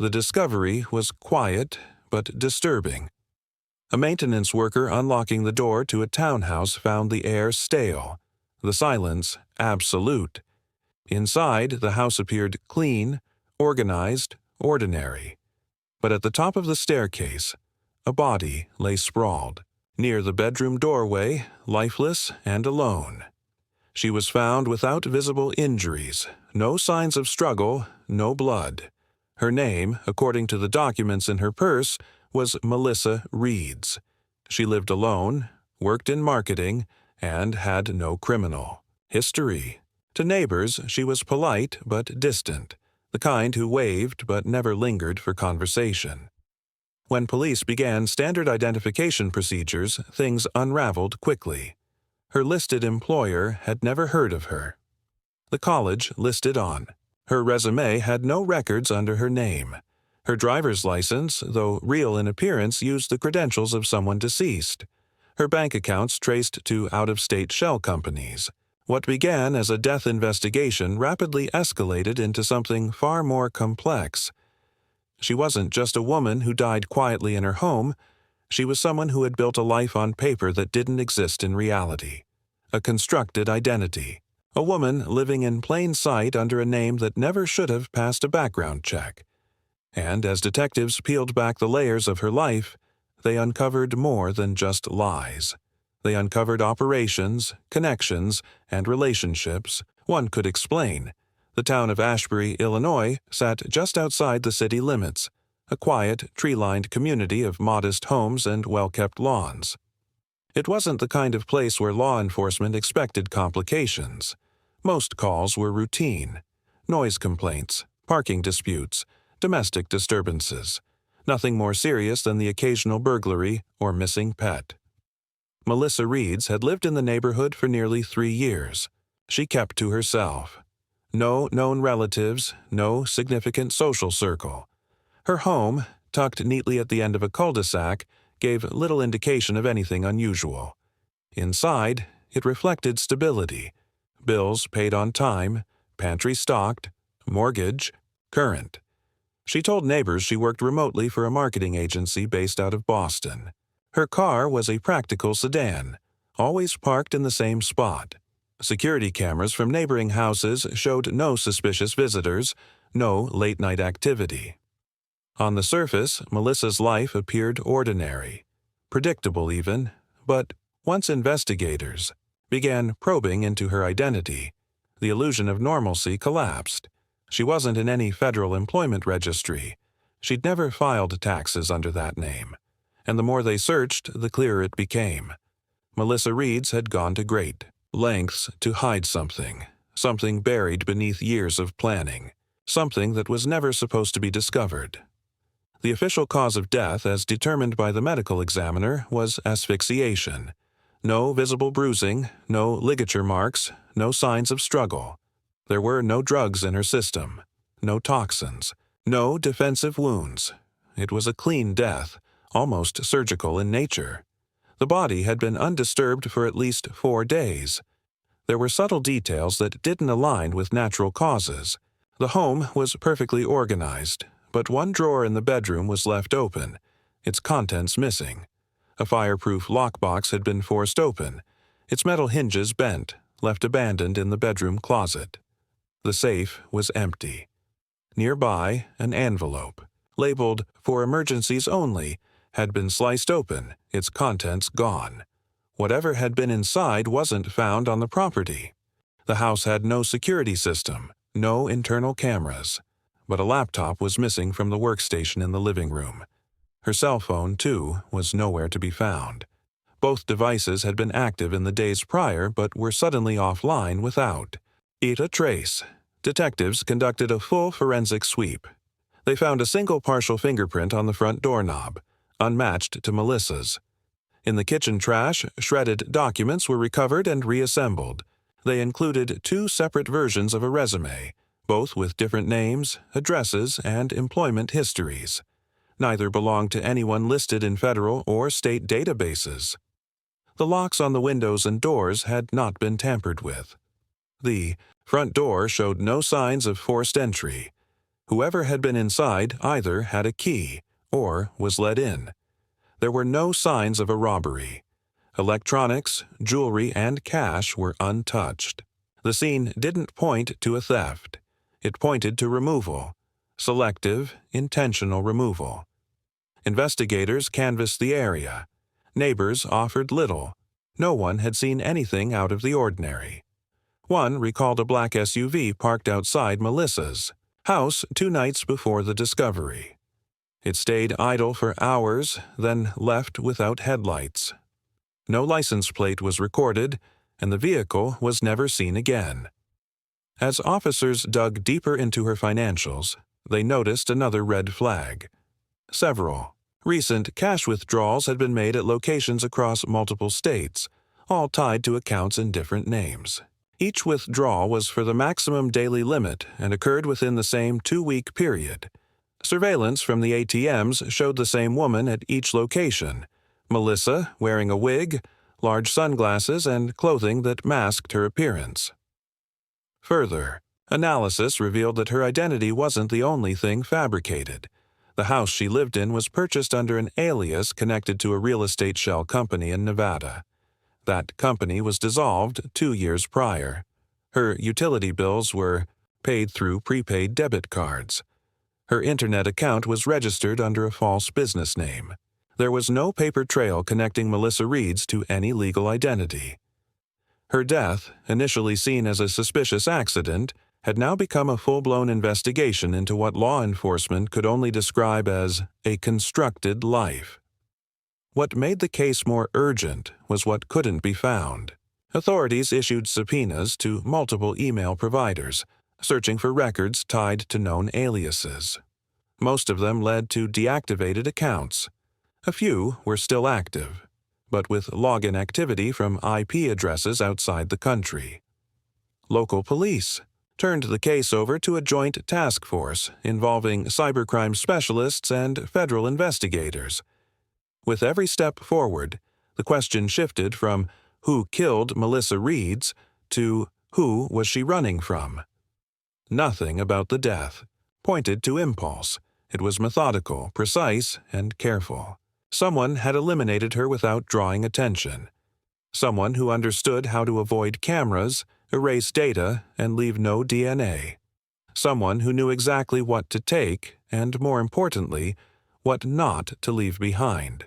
The discovery was quiet but disturbing. A maintenance worker unlocking the door to a townhouse found the air stale, the silence absolute. Inside, the house appeared clean, organized, ordinary. But at the top of the staircase, a body lay sprawled, near the bedroom doorway, lifeless and alone. She was found without visible injuries, no signs of struggle, no blood. Her name, according to the documents in her purse, was Melissa Reeds. She lived alone, worked in marketing, and had no criminal history. To neighbors, she was polite but distant, the kind who waved but never lingered for conversation. When police began standard identification procedures, things unraveled quickly. Her listed employer had never heard of her. The college listed on. Her resume had no records under her name. Her driver's license, though real in appearance, used the credentials of someone deceased. Her bank accounts traced to out-of-state shell companies. What began as a death investigation rapidly escalated into something far more complex. She wasn't just a woman who died quietly in her home. She was someone who had built a life on paper that didn't exist in reality. A constructed identity. A woman living in plain sight under a name that never should have passed a background check. And as detectives peeled back the layers of her life, they uncovered more than just lies. They uncovered operations, connections, and relationships one could explain. The town of Ashbury, Illinois, sat just outside the city limits, a quiet, tree-lined community of modest homes and well-kept lawns. It wasn't the kind of place where law enforcement expected complications. Most calls were routine. Noise complaints, parking disputes, domestic disturbances. Nothing more serious than the occasional burglary or missing pet. Melissa Reeds had lived in the neighborhood for nearly 3 years. She kept to herself. No known relatives, no significant social circle. Her home, tucked neatly at the end of a cul-de-sac, gave little indication of anything unusual. Inside, it reflected stability. Bills paid on time, pantry stocked, mortgage current. She told neighbors she worked remotely for a marketing agency based out of Boston. Her car was a practical sedan, always parked in the same spot. Security cameras from neighboring houses showed no suspicious visitors, no late-night activity. On the surface, Melissa's life appeared ordinary, predictable even, but once investigators began probing into her identity, the illusion of normalcy collapsed. She wasn't in any federal employment registry. She'd never filed taxes under that name. And the more they searched, the clearer it became. Melissa Reeds had gone to great lengths to hide something buried beneath years of planning, something that was never supposed to be discovered. The official cause of death, as determined by the medical examiner, was asphyxiation. No visible bruising, no ligature marks, no signs of struggle. There were no drugs in her system, no toxins, no defensive wounds. It was a clean death, almost surgical in nature. The body had been undisturbed for at least 4 days. There were subtle details that didn't align with natural causes. The home was perfectly organized, but one drawer in the bedroom was left open, its contents missing. A fireproof lockbox had been forced open, its metal hinges bent, left abandoned in the bedroom closet. The safe was empty. Nearby, an envelope, labeled "For Emergencies Only," had been sliced open, its contents gone. Whatever had been inside wasn't found on the property. The house had no security system, no internal cameras, but a laptop was missing from the workstation in the living room. Her cell phone, too, was nowhere to be found. Both devices had been active in the days prior but were suddenly offline without a trace. Detectives conducted a full forensic sweep. They found a single partial fingerprint on the front doorknob, unmatched to Melissa's. In the kitchen trash, shredded documents were recovered and reassembled. They included 2 separate versions of a resume, both with different names, addresses, and employment histories. Neither belonged to anyone listed in federal or state databases. The locks on the windows and doors had not been tampered with. The front door showed no signs of forced entry. Whoever had been inside either had a key or was let in. There were no signs of a robbery. Electronics, jewelry, and cash were untouched. The scene didn't point to a theft. It pointed to removal. Selective, intentional removal. Investigators canvassed the area. Neighbors offered little. No one had seen anything out of the ordinary. One recalled a black SUV parked outside Melissa's house 2 nights before the discovery. It stayed idle for hours, then left without headlights. No license plate was recorded, and the vehicle was never seen again. As officers dug deeper into her financials, they noticed another red flag. Several recent cash withdrawals had been made at locations across multiple states, all tied to accounts in different names. Each withdrawal was for the maximum daily limit and occurred within the same 2-week period. Surveillance from the ATMs showed the same woman at each location, Melissa wearing a wig, large sunglasses, and clothing that masked her appearance. Further, analysis revealed that her identity wasn't the only thing fabricated. The house she lived in was purchased under an alias connected to a real estate shell company in Nevada. That company was dissolved 2 years prior. Her utility bills were paid through prepaid debit cards. Her internet account was registered under a false business name. There was no paper trail connecting Melissa Reeds to any legal identity. Her death, initially seen as a suspicious accident, had now become a full-blown investigation into what law enforcement could only describe as a constructed life. What made the case more urgent was what couldn't be found. Authorities issued subpoenas to multiple email providers, searching for records tied to known aliases. Most of them led to deactivated accounts. A few were still active, but with login activity from IP addresses outside the country. Local police turned the case over to a joint task force involving cybercrime specialists and federal investigators. With every step forward, the question shifted from who killed Melissa Reeds to who was she running from. Nothing about the death pointed to impulse. It was methodical, precise, and careful. Someone had eliminated her without drawing attention. Someone who understood how to avoid cameras, erase data, and leave no DNA. Someone who knew exactly what to take, and more importantly, what not to leave behind.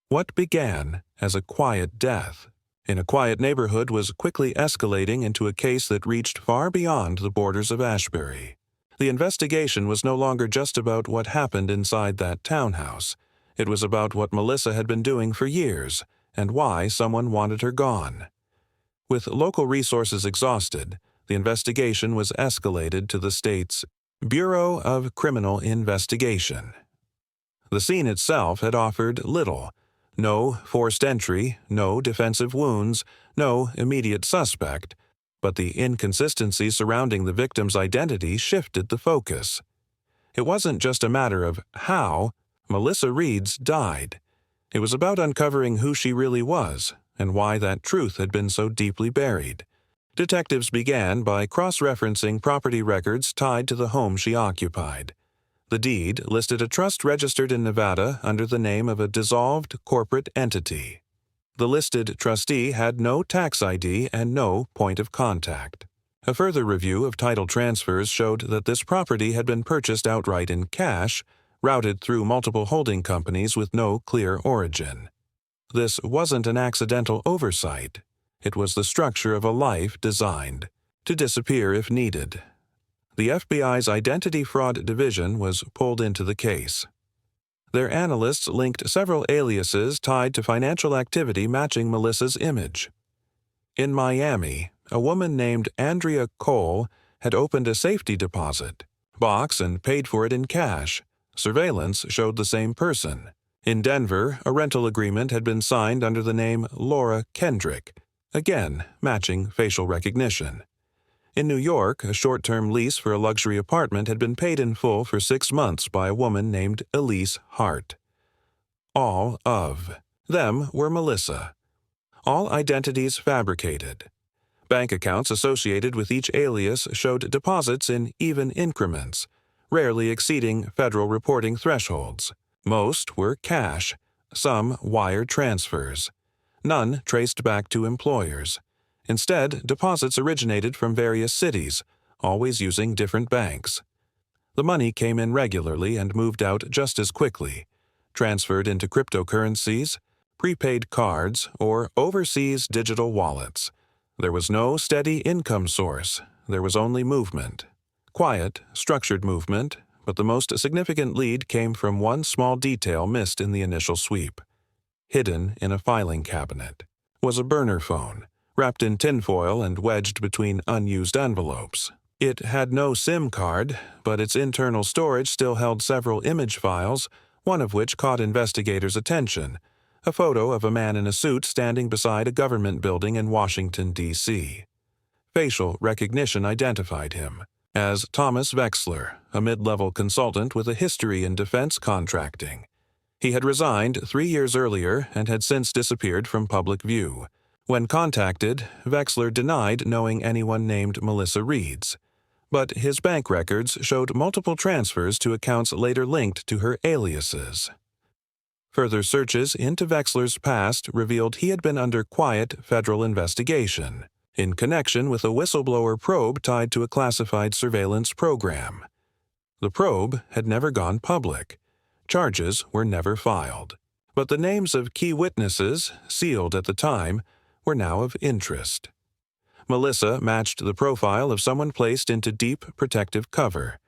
What began as a quiet death in a quiet neighborhood was quickly escalating into a case that reached far beyond the borders of Ashbury. The investigation was no longer just about what happened inside that townhouse. It was about what Melissa had been doing for years and why someone wanted her gone. With local resources exhausted, the investigation was escalated to the state's Bureau of Criminal Investigation. The scene itself had offered little. No forced entry, no defensive wounds, no immediate suspect, but the inconsistencies surrounding the victim's identity shifted the focus. It wasn't just a matter of how Melissa Reeds died. It was about uncovering who she really was and why that truth had been so deeply buried. Detectives began by cross-referencing property records tied to the home she occupied. The deed listed a trust registered in Nevada under the name of a dissolved corporate entity. The listed trustee had no tax ID and no point of contact. A further review of title transfers showed that this property had been purchased outright in cash, routed through multiple holding companies with no clear origin. This wasn't an accidental oversight. It was the structure of a life designed to disappear if needed. The FBI's Identity Fraud Division was pulled into the case. Their analysts linked several aliases tied to financial activity matching Melissa's image. In Miami, a woman named Andrea Cole had opened a safety deposit box and paid for it in cash. Surveillance showed the same person. In Denver, a rental agreement had been signed under the name Laura Kendrick, again matching facial recognition. In New York, a short-term lease for a luxury apartment had been paid in full for 6 months by a woman named Elise Hart. All of them were Melissa. All identities fabricated. Bank accounts associated with each alias showed deposits in even increments. rarely exceeding federal reporting thresholds. Most were cash, some wire transfers. None traced back to employers. Instead, deposits originated from various cities, always using different banks. The money came in regularly and moved out just as quickly, transferred into cryptocurrencies, prepaid cards, or overseas digital wallets. There was no steady income source. There was only movement. Quiet, structured movement, but the most significant lead came from one small detail missed in the initial sweep. Hidden in a filing cabinet was a burner phone, wrapped in tinfoil and wedged between unused envelopes. It had no SIM card, but its internal storage still held several image files, one of which caught investigators' attention, a photo of a man in a suit standing beside a government building in Washington, D.C. Facial recognition identified him as Thomas Wexler, a mid-level consultant with a history in defense contracting. He had resigned 3 years earlier and had since disappeared from public view. When contacted, Wexler denied knowing anyone named Melissa Reeds, but his bank records showed multiple transfers to accounts later linked to her aliases. Further searches into Wexler's past revealed he had been under quiet federal investigation, in connection with a whistleblower probe tied to a classified surveillance program. The probe had never gone public. Charges were never filed. But the names of key witnesses, sealed at the time, were now of interest. Melissa matched the profile of someone placed into deep protective cover.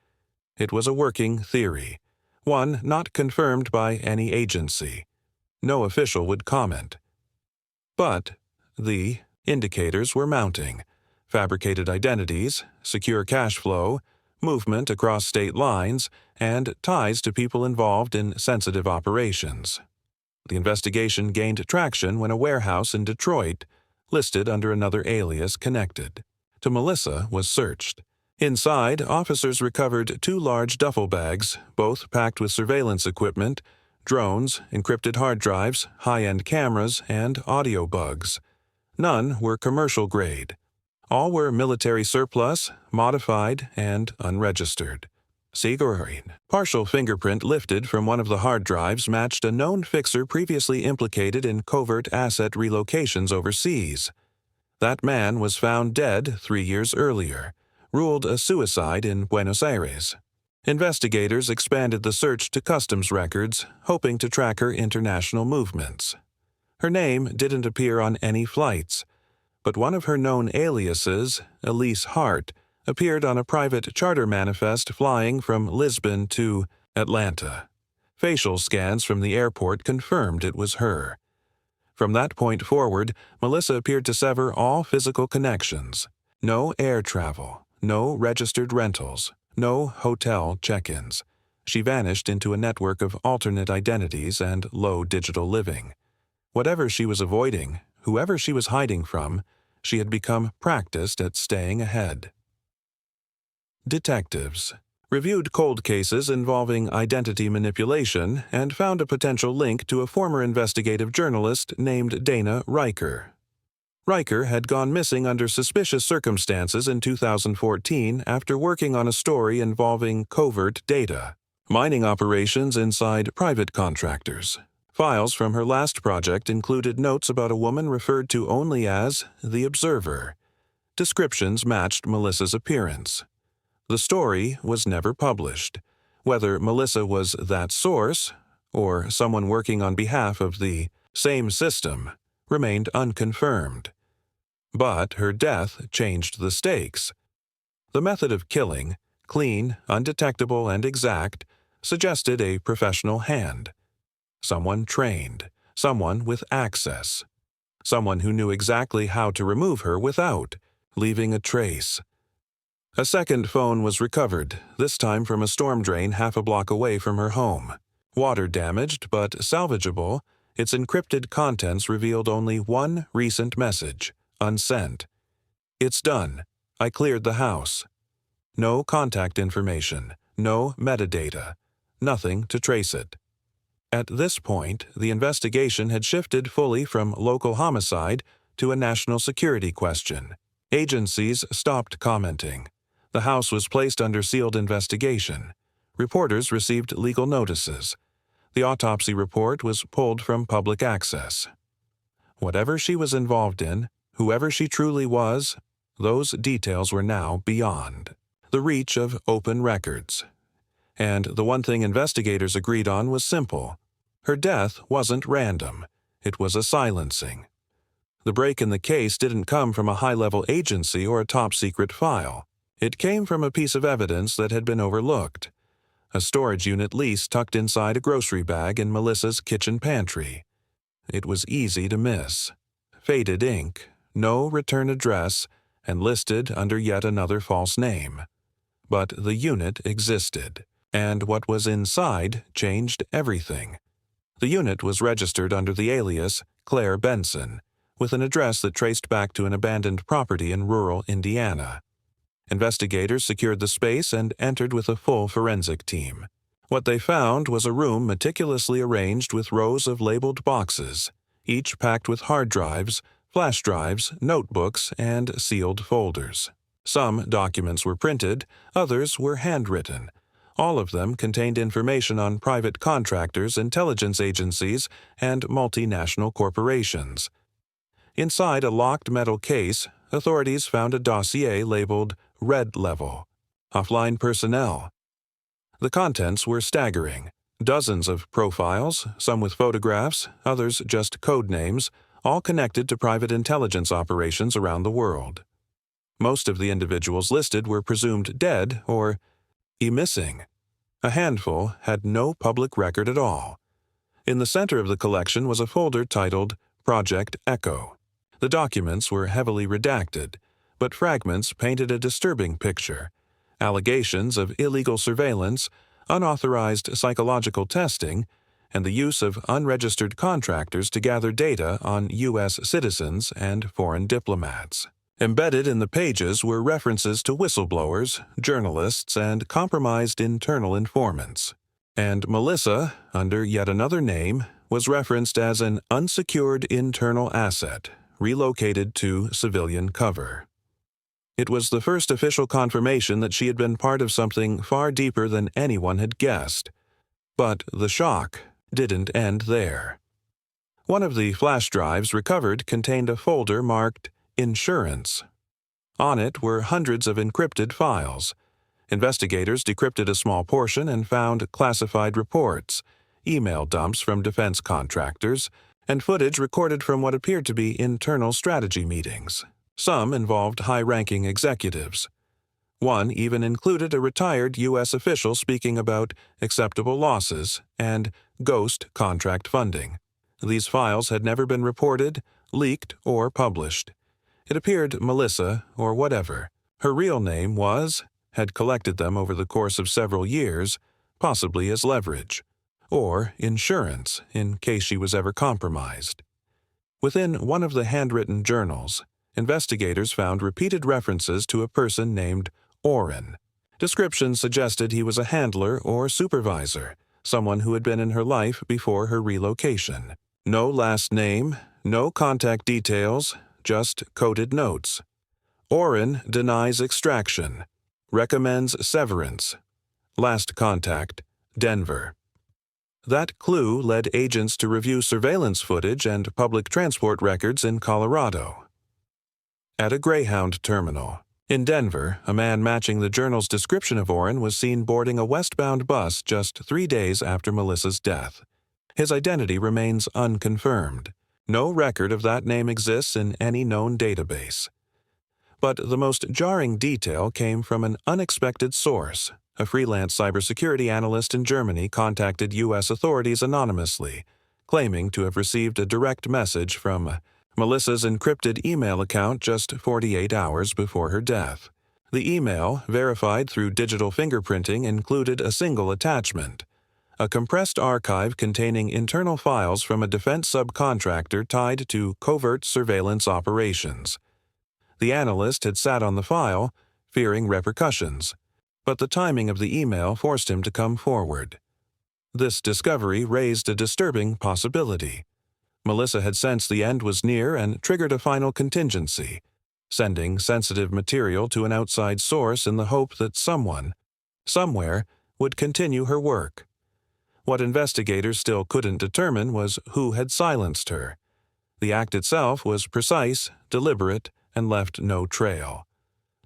It was a working theory, one not confirmed by any agency. No official would comment. But the indicators were mounting: fabricated identities, secure cash flow, movement across state lines, and ties to people involved in sensitive operations. The investigation gained traction when a warehouse in Detroit, listed under another alias connected to Melissa, was searched. Inside, officers recovered 2 large duffel bags, both packed with surveillance equipment, drones, encrypted hard drives, high-end cameras, and audio bugs. None were commercial grade. All were military surplus, modified, and unregistered. Sigurine. Partial fingerprint lifted from one of the hard drives matched a known fixer previously implicated in covert asset relocations overseas. That man was found dead 3 years earlier, ruled a suicide in Buenos Aires. Investigators expanded the search to customs records, hoping to track her international movements. Her name didn't appear on any flights, but one of her known aliases, Elise Hart, appeared on a private charter manifest flying from Lisbon to Atlanta. Facial scans from the airport confirmed it was her. From that point forward, Melissa appeared to sever all physical connections. No air travel, no registered rentals, no hotel check-ins. She vanished into a network of alternate identities and low digital living. Whatever she was avoiding, whoever she was hiding from, she had become practiced at staying ahead. Detectives reviewed cold cases involving identity manipulation and found a potential link to a former investigative journalist named Dana Riker. Riker had gone missing under suspicious circumstances in 2014 after working on a story involving covert data, mining operations inside private contractors. Files from her last project included notes about a woman referred to only as the Observer. Descriptions matched Melissa's appearance. The story was never published. Whether Melissa was that source, or someone working on behalf of the same system, remained unconfirmed. But her death changed the stakes. The method of killing, clean, undetectable, and exact, suggested a professional hand. Someone trained, someone with access, someone who knew exactly how to remove her without leaving a trace. A second phone was recovered, this time from a storm drain half a block away from her home. Water damaged but salvageable, its encrypted contents revealed only one recent message, unsent. "It's done. I cleared the house." No contact information, no metadata, nothing to trace it. At this point, the investigation had shifted fully from local homicide to a national security question. Agencies stopped commenting. The house was placed under sealed investigation. Reporters received legal notices. The autopsy report was pulled from public access. Whatever she was involved in, whoever she truly was, those details were now beyond the reach of open records. And the one thing investigators agreed on was simple. Her death wasn't random. It was a silencing. The break in the case didn't come from a high-level agency or a top-secret file. It came from a piece of evidence that had been overlooked. A storage unit lease tucked inside a grocery bag in Melissa's kitchen pantry. It was easy to miss. Faded ink, no return address, and listed under yet another false name. But the unit existed, and what was inside changed everything. The unit was registered under the alias Claire Benson, with an address that traced back to an abandoned property in rural Indiana. Investigators secured the space and entered with a full forensic team. What they found was a room meticulously arranged with rows of labeled boxes, each packed with hard drives, flash drives, notebooks, and sealed folders. Some documents were printed, others were handwritten. All of them contained information on private contractors, intelligence agencies, and multinational corporations. Inside a locked metal case, authorities found a dossier labeled Red Level, Offline Personnel. The contents were staggering. Dozens of profiles, some with photographs, others just code names, all connected to private intelligence operations around the world. Most of the individuals listed were presumed dead or missing. A handful had no public record at all. In the center of the collection was a folder titled Project Echo. The documents were heavily redacted, but fragments painted a disturbing picture. Allegations of illegal surveillance, unauthorized psychological testing, and the use of unregistered contractors to gather data on U.S. citizens and foreign diplomats. Embedded in the pages were references to whistleblowers, journalists, and compromised internal informants. And Melissa, under yet another name, was referenced as an unsecured internal asset, relocated to civilian cover. It was the first official confirmation that she had been part of something far deeper than anyone had guessed. But the shock didn't end there. One of the flash drives recovered contained a folder marked Insurance. On it were hundreds of encrypted files. Investigators decrypted a small portion and found classified reports, email dumps from defense contractors, and footage recorded from what appeared to be internal strategy meetings. Some involved high-ranking executives. One even included a retired U.S. official speaking about acceptable losses and ghost contract funding. These files had never been reported, leaked, or published. It appeared Melissa, or whatever her real name was, had collected them over the course of several years, possibly as leverage, or insurance in case she was ever compromised. Within one of the handwritten journals, investigators found repeated references to a person named Orrin. Descriptions suggested he was a handler or supervisor, someone who had been in her life before her relocation. No last name, no contact details, just coded notes. Orrin denies extraction. Recommends severance. Last contact, Denver. That clue led agents to review surveillance footage and public transport records in Colorado. At a Greyhound terminal in Denver, a man matching the journal's description of Orrin was seen boarding a westbound bus just 3 days after Melissa's death. His identity remains unconfirmed. No record of that name exists in any known database. But the most jarring detail came from an unexpected source. A freelance cybersecurity analyst in Germany contacted U.S. authorities anonymously, claiming to have received a direct message from Melissa's encrypted email account just 48 hours before her death. The email, verified through digital fingerprinting, included a single attachment: a compressed archive containing internal files from a defense subcontractor tied to covert surveillance operations. The analyst had sat on the file, fearing repercussions, but the timing of the email forced him to come forward. This discovery raised a disturbing possibility. Melissa had sensed the end was near and triggered a final contingency, sending sensitive material to an outside source in the hope that someone, somewhere, would continue her work. What investigators still couldn't determine was who had silenced her. The act itself was precise, deliberate, and left no trail.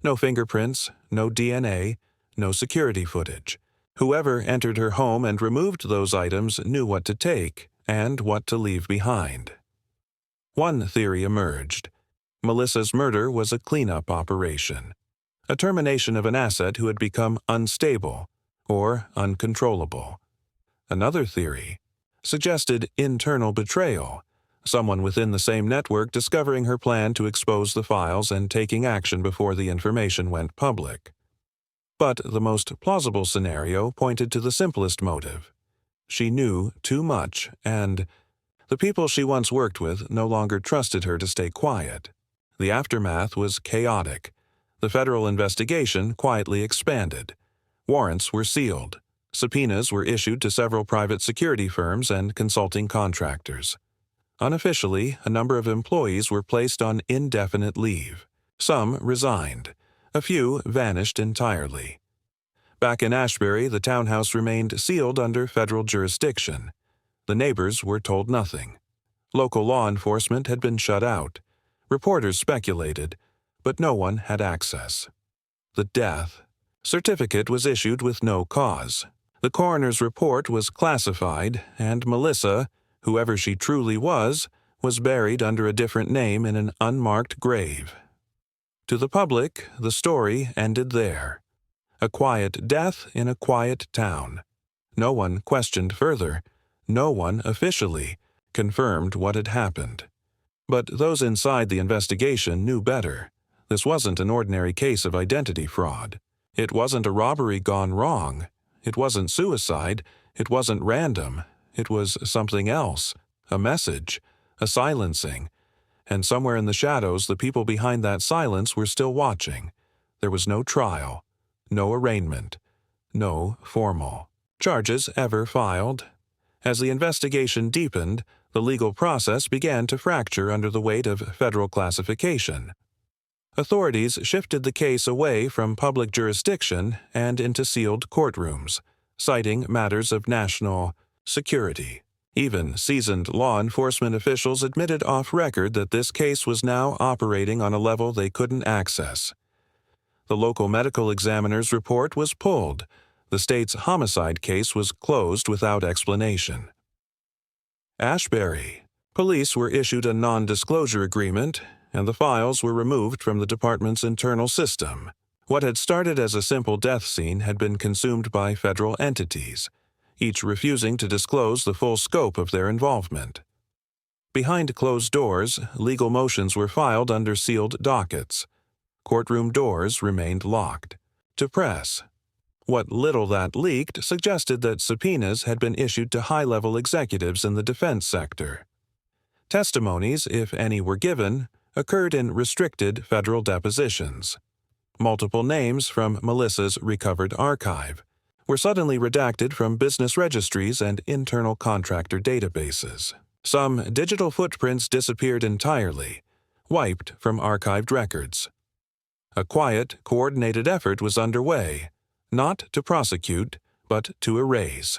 No fingerprints, no DNA, no security footage. Whoever entered her home and removed those items knew what to take and what to leave behind. One theory emerged. Melissa's murder was a cleanup operation, a termination of an asset who had become unstable or uncontrollable. Another theory suggested internal betrayal, someone within the same network discovering her plan to expose the files and taking action before the information went public. But the most plausible scenario pointed to the simplest motive. She knew too much, and the people she once worked with no longer trusted her to stay quiet. The aftermath was chaotic. The federal investigation quietly expanded. Warrants were sealed. Subpoenas were issued to several private security firms and consulting contractors. Unofficially, a number of employees were placed on indefinite leave. Some resigned. A few vanished entirely. Back in Ashbury, the townhouse remained sealed under federal jurisdiction. The neighbors were told nothing. Local law enforcement had been shut out. Reporters speculated, but no one had access. The death certificate was issued with no cause. The coroner's report was classified, and Melissa, whoever she truly was buried under a different name in an unmarked grave. To the public, the story ended there. A quiet death in a quiet town. No one questioned further. No one officially confirmed what had happened. But those inside the investigation knew better. This wasn't an ordinary case of identity fraud. It wasn't a robbery gone wrong. It wasn't suicide. It wasn't random. It was something else. A message. A silencing. And somewhere in the shadows, the people behind that silence were still watching. There was no trial. No arraignment. No formal charges ever filed. As the investigation deepened, the legal process began to fracture under the weight of federal classification. Authorities shifted the case away from public jurisdiction and into sealed courtrooms, citing matters of national security. Even seasoned law enforcement officials admitted off-record that this case was now operating on a level they couldn't access. The local medical examiner's report was pulled. The state's homicide case was closed without explanation. Ashbury. Police were issued a non-disclosure agreement, and the files were removed from the department's internal system. What had started as a simple death scene had been consumed by federal entities, each refusing to disclose the full scope of their involvement. Behind closed doors, legal motions were filed under sealed dockets. Courtroom doors remained locked. To press. What little that leaked suggested that subpoenas had been issued to high-level executives in the defense sector. Testimonies, if any were given, occurred in restricted federal depositions. Multiple names from Melissa's recovered archive were suddenly redacted from business registries and internal contractor databases. Some digital footprints disappeared entirely, wiped from archived records. A quiet, coordinated effort was underway, not to prosecute, but to erase.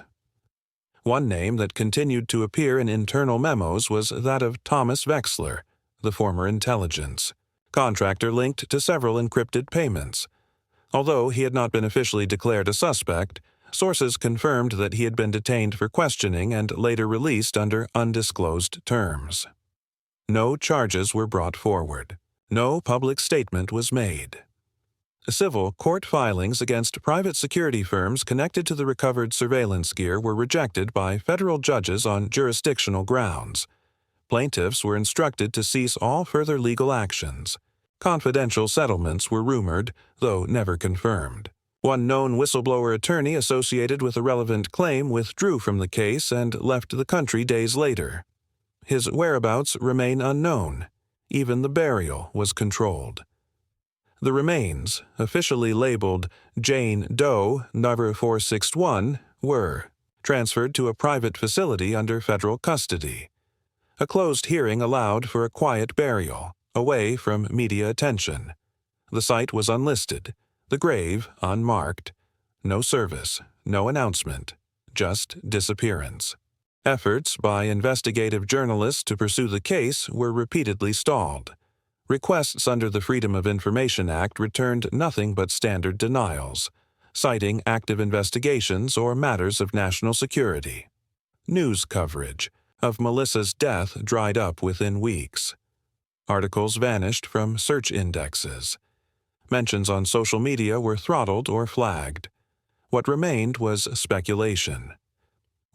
One name that continued to appear in internal memos was that of Thomas Vexler, the former intelligence contractor linked to several encrypted payments. Although he had not been officially declared a suspect, sources confirmed that he had been detained for questioning and later released under undisclosed terms. No charges were brought forward. No public statement was made. Civil court filings against private security firms connected to the recovered surveillance gear were rejected by federal judges on jurisdictional grounds. Plaintiffs were instructed to cease all further legal actions. Confidential settlements were rumored, though never confirmed. One known whistleblower attorney associated with a relevant claim withdrew from the case and left the country days later. His whereabouts remain unknown. Even the burial was controlled. The remains, officially labeled Jane Doe Number 461, were transferred to a private facility under federal custody. A closed hearing allowed for a quiet burial, away from media attention. The site was unlisted, the grave unmarked. No service, no announcement, just disappearance. Efforts by investigative journalists to pursue the case were repeatedly stalled. Requests under the Freedom of Information Act returned nothing but standard denials, citing active investigations or matters of national security. News coverage of Melissa's death dried up within weeks. Articles vanished from search indexes. Mentions on social media were throttled or flagged. What remained was speculation.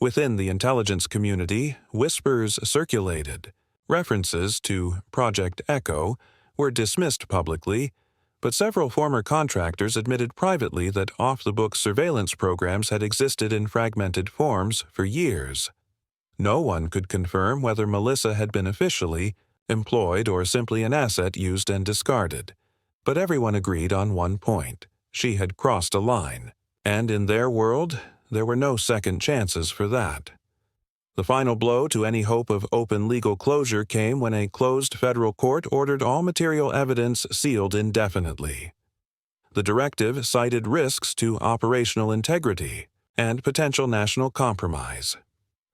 Within the intelligence community, whispers circulated. References to Project Echo were dismissed publicly, but several former contractors admitted privately that off-the-books surveillance programs had existed in fragmented forms for years. No one could confirm whether Melissa had been officially employed or simply an asset used and discarded, but everyone agreed on one point: she had crossed a line, and in their world, there were no second chances for that. The final blow to any hope of open legal closure came when a closed federal court ordered all material evidence sealed indefinitely. The directive cited risks to operational integrity and potential national compromise.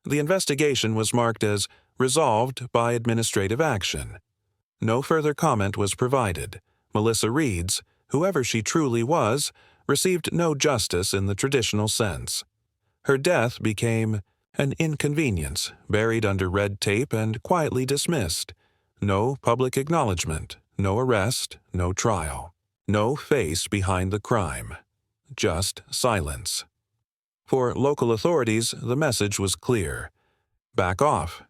The investigation was marked as resolved by administrative action. No further comment was provided. Melissa Reeds, whoever she truly was, received no justice in the traditional sense. Her death became an inconvenience, buried under red tape and quietly dismissed. No public acknowledgement, no arrest, no trial, no face behind the crime. Just silence. For local authorities, the message was clear: back off.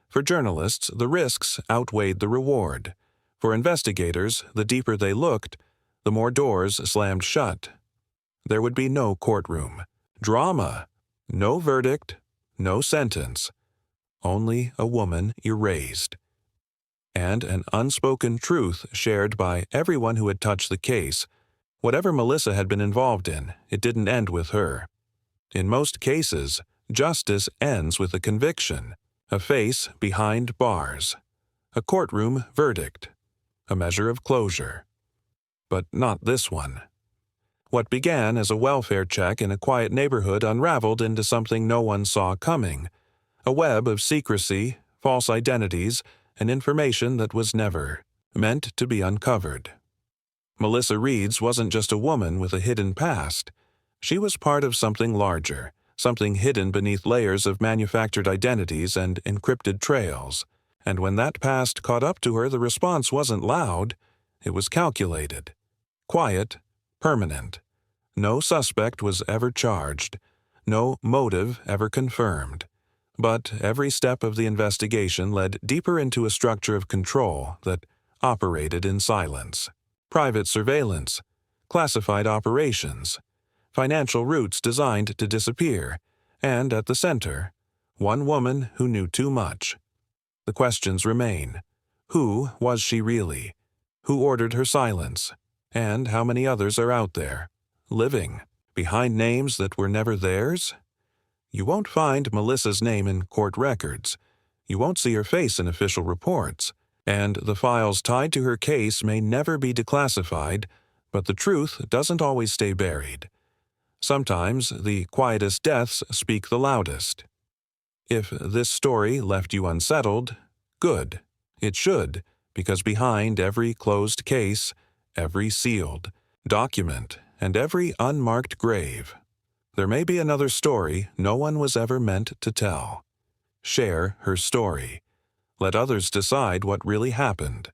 For journalists, the risks outweighed the reward. For investigators, the deeper they looked, the more doors slammed shut. There would be no courtroom. Drama. No verdict. No sentence. Only a woman erased. And an unspoken truth shared by everyone who had touched the case. Whatever Melissa had been involved in, it didn't end with her. In most cases, justice ends with a conviction, a face behind bars, a courtroom verdict, a measure of closure. But not this one. What began as a welfare check in a quiet neighborhood unraveled into something no one saw coming, a web of secrecy, false identities, and information that was never meant to be uncovered. Melissa Reeds wasn't just a woman with a hidden past. She was part of something larger, something hidden beneath layers of manufactured identities and encrypted trails. And when that past caught up to her, the response wasn't loud. It was calculated, quiet, permanent. No suspect was ever charged, no motive ever confirmed. But every step of the investigation led deeper into a structure of control that operated in silence. Private surveillance, classified operations, financial routes designed to disappear, and at the center, one woman who knew too much. The questions remain. Who was she really? Who ordered her silence? And how many others are out there, living, behind names that were never theirs? You won't find Melissa's name in court records. You won't see her face in official reports. And the files tied to her case may never be declassified, but the truth doesn't always stay buried. Sometimes the quietest deaths speak the loudest. If this story left you unsettled, good. It should, because behind every closed case, every sealed document, and every unmarked grave, there may be another story no one was ever meant to tell. Share her story. Let others decide what really happened.